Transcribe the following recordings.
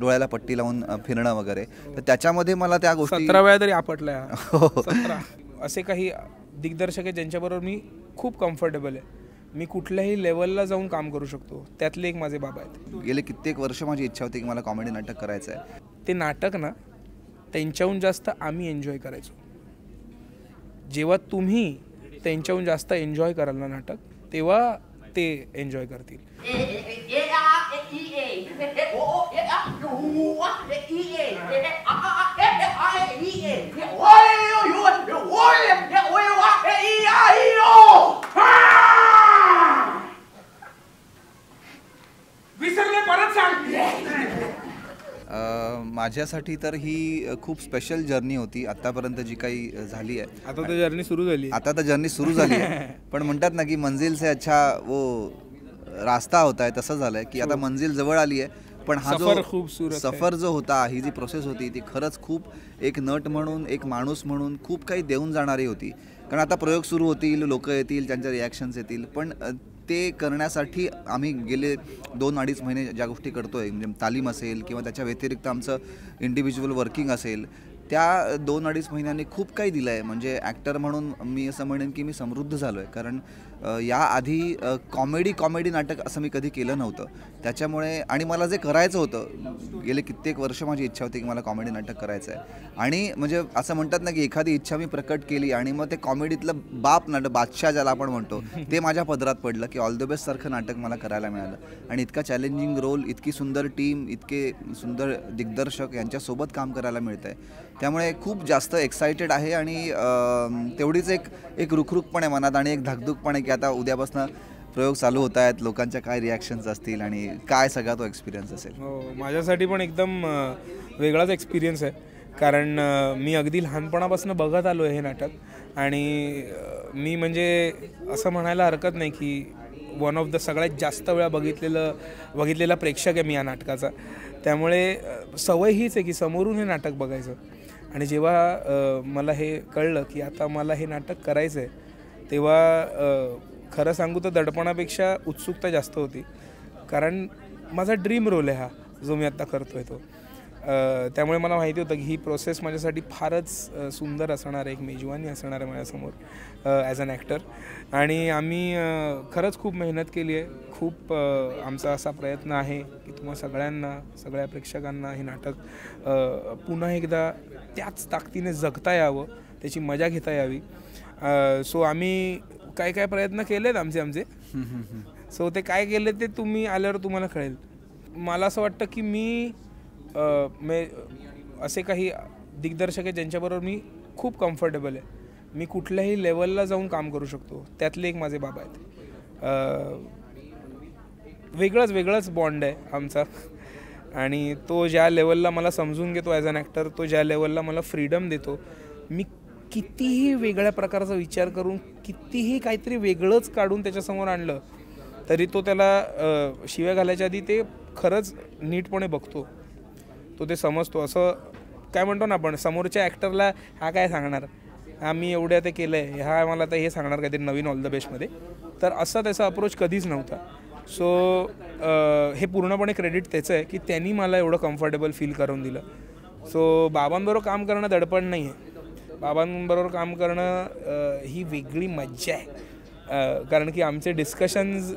डोळ्याला पट्टी लावून फिरणं वगैरे, तर त्याच्यामध्ये मला त्या गोष्टी 17 वेळा तरी आपटल्या. 17 असे काही दिग्दर्शक आहेत ज्यांच्याबरोबर मी खूप कम्फर्टेबल आहे. मी कुठल्याही लेवलला जाऊन काम करू शकतो. त्यातले एक माझे बाबा आहेत. गेले कित्येक वर्ष माझी इच्छा होती की मला कॉमेडी नाटक करायचं आहे. ते नाटक ना त्यांच्याहून जास्त आम्ही एन्जॉय करायचो. जेव्हा तुम्ही त्यांच्याहून जास्त एन्जॉय कराल ना नाटक, तेव्हा ते एन्जॉय करतील. माझ्यासाठी तर ही खूप स्पेशल जर्नी होती आतापर्यंत जी काही झाली आहे. आता तर जर्नी सुरू झाली. आता तर जर्नी सुरू झाली आहे. पण म्हणतात ना की मंजिल से अच्छा वो रास्ता होता है, तसं झालं आहे की आता मंजिल जवळ आली आहे. पण हा जो सफर जो होता, ही जी प्रोसेस होती ती खरंच खूप एक नट म्हणून, एक माणूस म्हणून खूप काही देऊन जाणारी होती. कारण आता प्रयोग सुरू होतील, लोक येतील, त्यांच्या रिॲक्शन्स येतील, पण ते करण्यासाठी आम्ही गेले 2-2.5 महिने ज्या गोष्टी करतोय, म्हणजे तालीम असेल किंवा त्याच्या व्यतिरिक्त आमचं इंडिव्हिज्युअल वर्किंग असेल, त्या 2-2.5 महिन्यांनी खूप काही दिलं आहे. म्हणजे ॲक्टर म्हणून मी असं म्हणेन की मी समृद्ध झालो आहे. कारण याआधी कॉमेडी नाटक असं मी कधी केलं नव्हतं. त्याच्यामुळे आणि मला जे करायचं होतं, गेले कित्येक वर्ष माझी इच्छा होती की मला कॉमेडी नाटक करायचं आहे. आणि म्हणजे असं म्हणतात ना की एखादी इच्छा मी प्रकट केली आणि मग ते कॉमेडीतलं बादशाह ज्याला आपण म्हणतो, ते माझ्या पदरात पडलं की ऑल द बेस्ट सारखं नाटक मला करायला मिळालं. आणि इतका चॅलेंजिंग रोल, इतकी सुंदर टीम, इतके सुंदर दिग्दर्शक यांच्यासोबत काम करायला मिळतं आहे. त्यामुळे खूप जास्त एक्सायटेड आहे. आणि तेवढीच एक रुखरुख पण आहे मनात आणि एक धाकधूक पण आहे की आता उद्यापासून प्रयोग चालू होत आहेत, लोकांच्या काय रिॲक्शन्स असतील आणि काय सगळा तो एक्सपिरियन्स असेल. हो, माझ्यासाठी पण एकदम वेगळाच एक्सपिरियन्स आहे. कारण मी अगदी लहानपणापासून बघत आलो आहे हे नाटक. आणि मी म्हणजे असं म्हणायला हरकत नाही की वन ऑफ द सगळ्यात जास्त वेळा बघितलेला प्रेक्षक आहे मी या नाटकाचा. त्यामुळे सवय हीच आहे की समोरून हे नाटक बघायचं. आणि जेव्हा मला हे कळलं की आता मला हे नाटक करायचं आहे, तेव्हा खरं सांगू तर दडपणापेक्षा उत्सुकता जास्त होती. कारण माझा ड्रीम रोल आहे हा, जो मी आत्ता करतो आहे तो. त्यामुळे मला माहिती होतं की ही प्रोसेस माझ्यासाठी फारच सुंदर असणार आहे, एक मेजवानी असणार आहे माझ्यासमोर ॲज अन ॲक्टर. आणि आम्ही खरंच खूप मेहनत केली आहे. खूप आमचा असा प्रयत्न आहे की तुम्हा सगळ्यांना, सगळ्या प्रेक्षकांना हे नाटक पुन्हा एकदा त्याच ताकदीने जगता यावं, त्याची मजा घेता यावी. सो आम्ही काय काय प्रयत्न केले आहेत आमचे. सो ते काय केले ते तुम्ही आल्यावर तुम्हाला कळेल. मला असं वाटतं की मी असे काही दिग्दर्शक आहेत ज्यांच्याबरोबर मी खूप कम्फर्टेबल आहे. मी कुठल्याही लेवलला जाऊन काम करू शकतो. त्यातले एक माझे बाबा आहेत. वेगळंच बॉन्ड आहे आमचा. आणि तो ज्या लेवलला मला समजून घेतो ॲज अन ॲक्टर, तो ज्या लेवलला मला फ्रीडम देतो, मी कितीही वेगळ्या प्रकारचा विचार करून, कितीही काहीतरी वेगळंच काढून त्याच्यासमोर आणलं तरी तो त्याला शिव्या घालायच्या आधी ते खरंच नीटपणे बघतो, तो ते समजतो. असं काय म्हणतो ना आपण, समोरच्या ॲक्टरला हा काय सांगणार, हा मी एवढ्या ते केलं आहे, हा मला तर हे सांगणार काहीतरी नवीन ऑल द बेस्टमध्ये. तर असा त्याचा अप्रोच कधीच नव्हता. सो हे पूर्णपणे क्रेडिट त्याचं आहे की त्यांनी मला एवढं कम्फर्टेबल फील करून दिलं. सो बाबांबरोबर काम करणं दडपण नाही आहे. बाबांबरोबर काम करणं ही वेगळी मज्जा आहे. कारण की आमचे डिस्कशन्स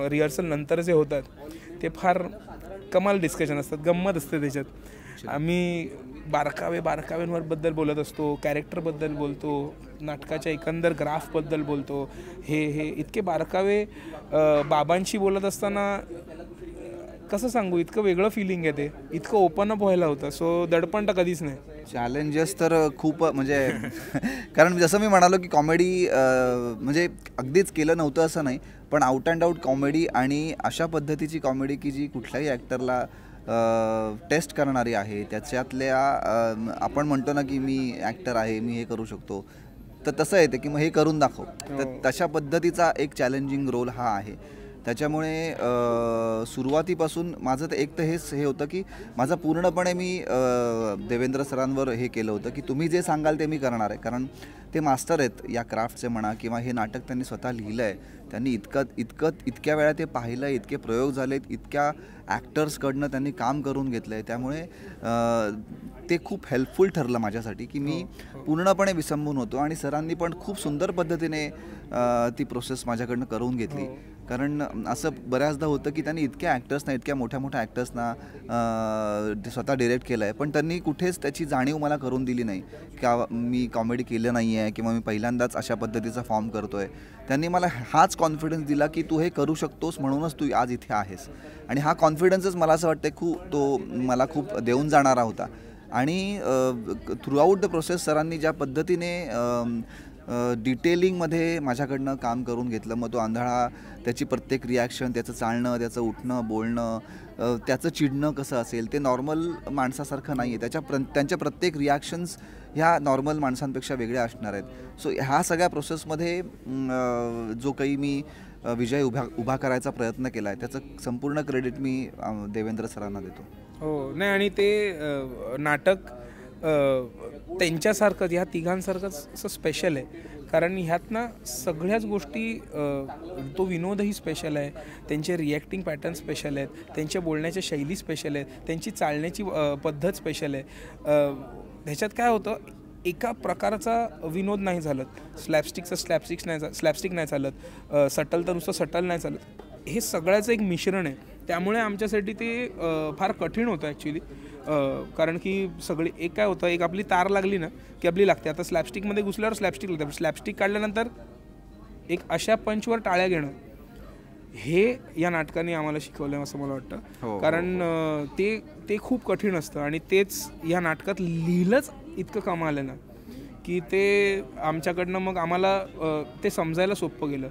रिहर्सल नंतर जे होतात ते फार कमाल डिस्कशन असतात, गंमत असते त्याच्यात. आम्ही बारकाव्यांबद्दल बोलत असतो, कॅरेक्टरबद्दल बोलतो, नाटकाच्या एकंदर ग्राफबद्दल बोलतो. हे इतके बारकावे बाबांशी बोलत असताना कसं सांगू, इतकं वेगळं फिलिंग आहे ते, इतकं ओपन अप व्हायला होतं. सो दडपण तर कधीच नाही. चॅलेंजेस तर खूप म्हणजे कारण जसं मी म्हणालो की कॉमेडी म्हणजे अगदीच केलं नव्हतं असं नाही, पण आउट अँड आउट कॉमेडी आणि अशा पद्धतीची कॉमेडी की जी कुठल्याही ॲक्टरला टेस्ट करणारी आहे. त्याच्यातल्या आपण म्हणतो ना की मी ॲक्टर आहे, मी हे करू शकतो, तर तसं येते की मग हे करून दाखव. तर तशा पद्धतीचा एक चॅलेंजिंग रोल हा आहे. त्याच्यामुळे सुरुवातीपासून माझं तर एक तर हे होतं की माझं पूर्णपणे मी देवेंद्र सरांवर हे केलं होतं की तुम्ही जे सांगाल ते मी करणार आहे. कारण ते मास्टर आहेत या क्राफ्टचे म्हणा, किंवा हे नाटक त्यांनी स्वतः लिहिलं आहे. त्यांनी इतक्या वेळा ते पाहिलं, इतके प्रयोग झालेत, इतक्या ॲक्टर्सकडनं त्यांनी काम करून घेतलं आहे. त्यामुळे ते खूप हेल्पफुल ठरलं माझ्यासाठी की मी पूर्णपणे विसंबून होतो. आणि सरांनी पण खूप सुंदर पद्धतीने ती प्रोसेस माझ्याकडनं करून घेतली. कारण असं बऱ्याचदा होतं की त्यांनी इतक्या ॲक्टर्सना, इतक्या मोठ्या मोठ्या ॲक्टर्सना स्वतः डिरेक्ट केलं आहे, पण त्यांनी कुठेच त्याची जाणीव मला करून दिली नाही का मी कॉमेडी केलं नाही आहे किंवा मी पहिल्यांदाच अशा पद्धतीचा फॉर्म करतो आहे. त्यांनी मला हाच कॉन्फिडन्स दिला की तू हे करू शकतोस, म्हणूनच तू आज इथे आहेस. आणि हा कॉन्फिडन्सच मला असं वाटतं तो मला खूप देऊन जाणारा होता. आणि थ्रूआउट द प्रोसेस सरांनी ज्या पद्धतीने डिटेलिंगमध्ये माझ्याकडनं काम करून घेतलं. मग तो आंधळा, त्याची प्रत्येक रिॲक्शन, त्याचं चालणं, त्याचं उठणं, बोलणं, त्याचं चिडणं कसं असेल, ते नॉर्मल माणसासारखं नाही आहे. त्यांच्या प्रत्येक रिॲक्शन्स ह्या नॉर्मल माणसांपेक्षा वेगळ्या असणार आहेत. सो ह्या सगळ्या प्रोसेसमध्ये जो काही मी विजय उभा करायचा प्रयत्न केला आहे त्याचं संपूर्ण क्रेडिट मी देवेंद्र सरांना देतो. हो, नाही, आणि ते नाटक त्यांच्यासारखंच, ह्या तिघांसारखंच असं स्पेशल आहे. कारण ह्यात ना सगळ्याच गोष्टी, तो विनोदही स्पेशल आहे, त्यांचे रिॲक्टिंग पॅटर्न स्पेशल आहेत, त्यांच्या बोलण्याच्या शैली स्पेशल आहेत, त्यांची चालण्याची पद्धत स्पेशल आहे. ह्याच्यात काय होतं, एका प्रकारचा विनोद नाही चालत. स्लॅपस्टिक नाही चालत, सटल तर नुसतं सटल नाही चालत. हे सगळ्याचं एक मिश्रण आहे. त्यामुळे आमच्यासाठी ते फार कठीण होतं ॲक्च्युली. कारण की सगळी एक काय होतं, एक आपली तार लागली ना की आपली लागते. आता स्लॅपस्टिकमध्ये घुसल्यावर स्लॅपस्टिक लागतं. स्लॅपस्टिक काढल्यानंतर एक अशा पंचवर टाळ्या घेणं, हे या नाटकाने आम्हाला शिकवलं असं मला वाटतं. कारण ते खूप कठीण असतं. आणि तेच या नाटकात लिहिलंच इतकं कमाल आहे ना की ते आमच्याकडनं मग आम्हाला ते समजायला सोपं गेलं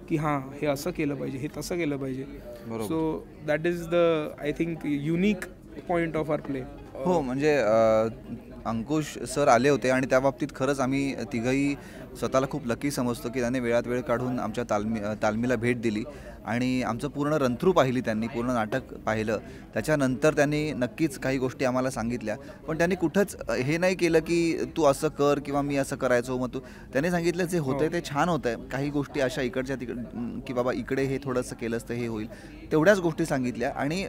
की हां, हे असं केलं पाहिजे, हे तसं केलं पाहिजे. So that is the, I think, unique point of our play. हो, म्हणजे अंकुश सर आले होते आणि त्या बाबतीत खरंच आम्ही तिघंही स्वतःला खूप लकी समजतो की त्याने वेळात वेळ काढून आमच्या तालमीला भेट दिली आणि आमचं पूर्ण रनथ्रू पाहिली त्यांनी, पूर्ण नाटक पाहिलं. त्याच्यानंतर त्यांनी नक्कीच काही गोष्टी आम्हाला सांगितल्या, पण त्यांनी कुठंच हे नाही केलं की तू असं कर किंवा मी असं करायचो. मग त्यांनी सांगितलं जे होतंय ते छान होतंय. काही गोष्टी अशा इकडच्या तिकडे की बाबा इकडे हे थोडंसं केलंच तर हे होईल, तेवढ्याच गोष्टी सांगितल्या. आणि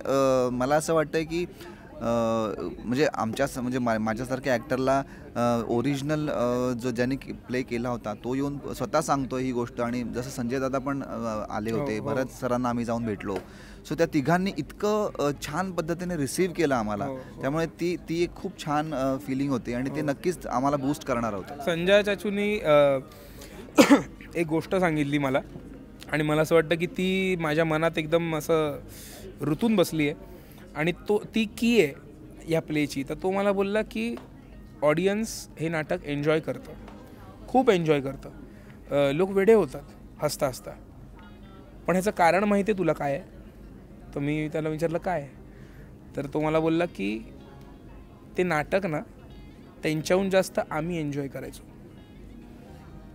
मला असं वाटतंय की म्हणजे माझ्यासारख्या ॲक्टरला ओरिजिनल जो ज्याने प्ले केला होता तो येऊन स्वतः सांगतो ही गोष्ट. आणि जसं संजय दादा पण आले होते, बऱ्याच सरांना आम्ही जाऊन भेटलो. सो त्या तिघांनी इतकं छान पद्धतीने रिसीव्ह केलं आम्हाला. त्यामुळे ती एक खूप छान फिलिंग होती आणि ते नक्कीच आम्हाला बूस्ट करणार होतं. संजय चाचूनी एक गोष्ट सांगितली मला आणि मला असं वाटतं की ती माझ्या मनात एकदम असं रुतून बसली आहे आणि ती की आहे या प्लेची. तर तो मला बोलला की ऑडियन्स हे नाटक एन्जॉय करतं, खूप एन्जॉय करतं. लोक वेडे होतात हसता हसता. पण ह्याचं कारण माहिती आहे तुला काय आहे? तर मी त्याला विचारलं काय आहे? तर तो मला बोलला की ते नाटक ना त्यांच्याहून जास्त आम्ही एन्जॉय करायचो.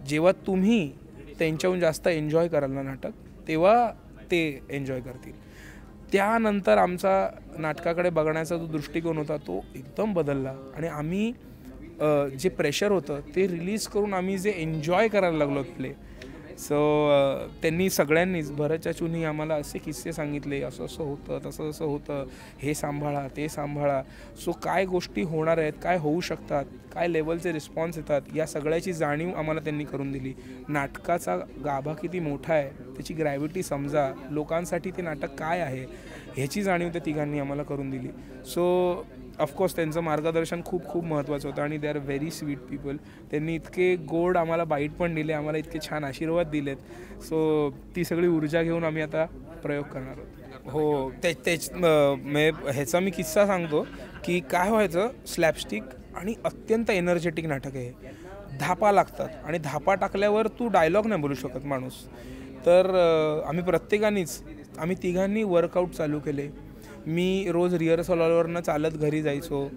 जेव्हा तुम्ही त्यांच्याहून जास्त एन्जॉय कराल ना नाटक, तेव्हा ते एन्जॉय करतील. त्यानंतर आमचा नाटकाकडे बघण्याचा जो दृष्टिकोन होता तो एकदम बदलला आणि आम्ही जे प्रेशर होतं ते रिलीज करून आम्ही जे एन्जॉय करायला लागलो प्ले. सो त्यांनी सगळ्यांनीच, भरतच्या चुनी आम्हाला असे किस्से सांगितले, असं असं होतं, तसं तसं होतं, हे सांभाळा ते सांभाळा. सो काय गोष्टी होणार आहेत, काय होऊ शकतात, काय लेवलचे रिस्पॉन्स येतात, या सगळ्याची जाणीव आम्हाला त्यांनी करून दिली. नाटकाचा गाभा किती मोठा आहे, त्याची ग्रॅव्हिटी समजा, लोकांसाठी ते नाटक काय आहे ह्याची जाणीव त्या तिघांनी आम्हाला करून दिली. सो ऑफकोर्स त्यांचं मार्गदर्शन खूप खूप महत्त्वाचं होतं आणि they are very sweet people. त्यांनी इतके गोड आम्हाला बाईट पण दिले, आम्हाला इतके छान आशीर्वाद दिलेत. सो ती सगळी ऊर्जा घेऊन आम्ही आता प्रयोग करणार आहोत. हो, ह्याचा मी किस्सा सांगतो की काय व्हायचं, स्लॅपस्टिक आणि अत्यंत एनर्जेटिक नाटक आहे. धापा लागतात आणि धापा टाकल्यावर तू डायलॉग नाही बोलू शकत माणूस. तर आम्ही तिघांनी वर्कआउट चालू केले. मी रोज रिहर्सल हॉलवरनं चालत घरी जायचो.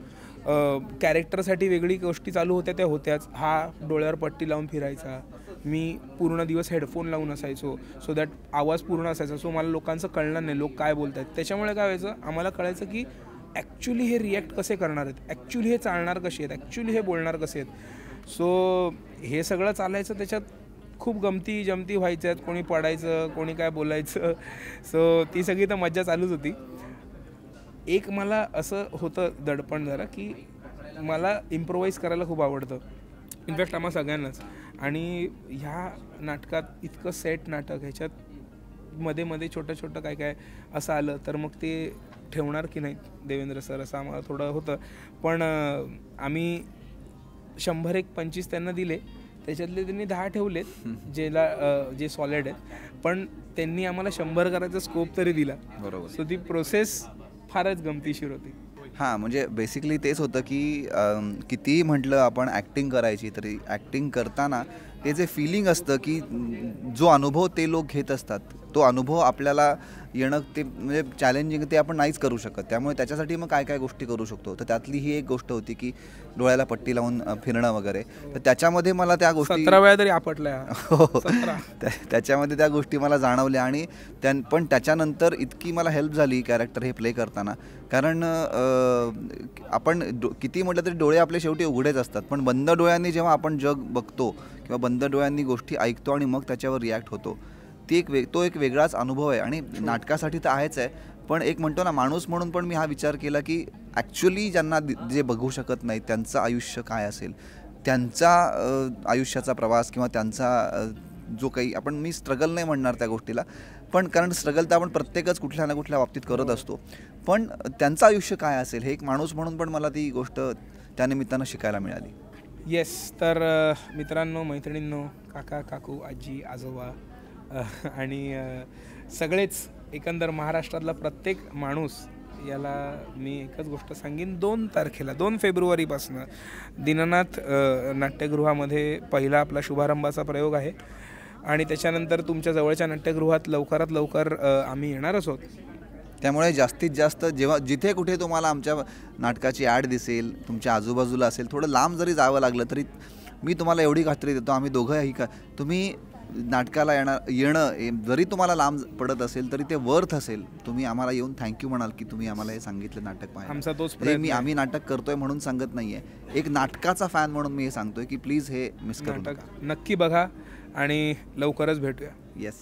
कॅरेक्टरसाठी वेगळी गोष्टी चालू होत्या त्या होत्याच. हा डोळ्यावर पट्टी लावून फिरायचा, मी पूर्ण दिवस हेडफोन लावून असायचो सो दॅट आवाज पूर्ण असायचा. सो मला लोकांचं कळणार नाही लोक काय बोलत आहेत. त्याच्यामुळे काय व्हायचं, आम्हाला कळायचं की ॲक्च्युली हे रिॲक्ट कसे करणार आहेत, ॲक्च्युली हे चालणार कसे आहेत, ॲक्च्युली हे बोलणार कसे आहेत. सो हे सगळं चालायचं. त्याच्यात खूप गमती जमती व्हायच्यात, कोणी पडायचं, कोणी काय बोलायचं. सो ती सगळी तर मज्जा चालूच होती. एक मला असं होतं दडपण जरा, की मला इम्प्रोवाईज करायला खूप आवडतं, इनफॅक्ट आम्हा सगळ्यांनाच. आणि ह्या नाटकात इतकं सेट नाटक, ह्याच्यात मध्ये मध्ये छोटं काय काय असं आलं तर मग ते ठेवणार की नाही देवेंद्र सर, असं आम्हाला थोडं होतं. पण आम्ही 100-125 त्यांना दिले, त्याच्यातले त्यांनी 10 ठेवलेत जे सॉलिड आहेत, पण त्यांनी आम्हाला 100 करायचा स्कोप तरी दिला. बरोबर. सो ती प्रोसेस फारच गमतीशीर होती. हां, म्हणजे बेसिकली तेच होतं की कितीही म्हटलं आपण ॲक्टिंग करायची, तरी ॲक्टिंग करताना ते जे फिलिंग असतं की जो अनुभव ते लोक घेत असतात, तो अनुभव आपल्याला येणं ते म्हणजे चॅलेंजिंग, ते आपण नाहीच करू शकत. त्यामुळे त्याच्यासाठी मग काय काय गोष्टी करू शकतो, तर त्यातली ही एक गोष्ट होती की डोळ्याला पट्टी लावून फिरणं वगैरे. तर त्याच्यामध्ये मला त्या गोष्टी 17 वेळा तरी आपटल्या. त्याच्यामध्ये त्या गोष्टी मला जाणवल्या. आणि पण त्याच्यानंतर इतकी मला हेल्प झाली कॅरेक्टर हे प्ले करताना, कारण आपण किती म्हटलं तरी डोळे आपले शेवटी उघडेच असतात, पण बंद डोळ्यांनी जेव्हा आपण जग बघतो किंवा बंद डोळ्यांनी गोष्टी ऐकतो आणि मग त्याच्यावर रिॲक्ट होतो, तो एक वेगळाच अनुभव आहे. आणि नाटकासाठी तर आहेच आहे, पण एक म्हणतो ना, माणूस म्हणून पण मी हा विचार केला की ॲक्च्युली ज्यांना जे बघू शकत नाही त्यांचं आयुष्य काय असेल, त्यांचा आयुष्याचा प्रवास किंवा त्यांचा जो काही मी स्ट्रगल नाही म्हणणार त्या गोष्टीला, पण कारण स्ट्रगल तर आपण प्रत्येकच कुठल्या ना कुठल्या बाबतीत करत असतो, पण त्यांचं आयुष्य काय असेल हे एक माणूस म्हणून पण मला ती गोष्ट त्यानिमित्तानं शिकायला मिळाली. येस. तर मित्रांनो, मैत्रिणींनो, काका काकू, आजी आजोबा आणि सगळेच एकंदर महाराष्ट्रातला प्रत्येक माणूस याला मी एकच गोष्ट सांगेन, 2 फेब्रुवारीपासून दीननाथ नाट्यगृहामध्ये पहिला आपला शुभारंभाचा प्रयोग आहे. आणि त्याच्यानंतर तुमच्या जवळच्या नाट्यगृहात लवकरात लवकर आम्ही येणारच आहोत. त्यामुळे जास्तीत जास्त जिथे कुठे तुम्हाला आमच्या नाटकाची ॲड दिसेल, तुमच्या आजूबाजूला असेल, थोडं लांब जरी जावं लागलं तरी मी तुम्हाला एवढी खात्री देतो, आम्ही दोघंही तुम्ही नाटकाला येणं जरी तुम्हाला लांब पडत असेल तरी ते वर्थ असेल. तुम्ही आम्हाला येऊन थँक्यू म्हणाल की तुम्ही आम्हाला हे सांगितलं नाटक पाहायला. आमचा तोच प्रयत्न. आम्ही नाटक करतोय म्हणून सांगत नाहीये, एक नाटकाचा फॅन म्हणून मी हे सांगतोय की प्लीज हे मिस करू नका. नक्की बघा आणि लवकरच भेटूया. येस.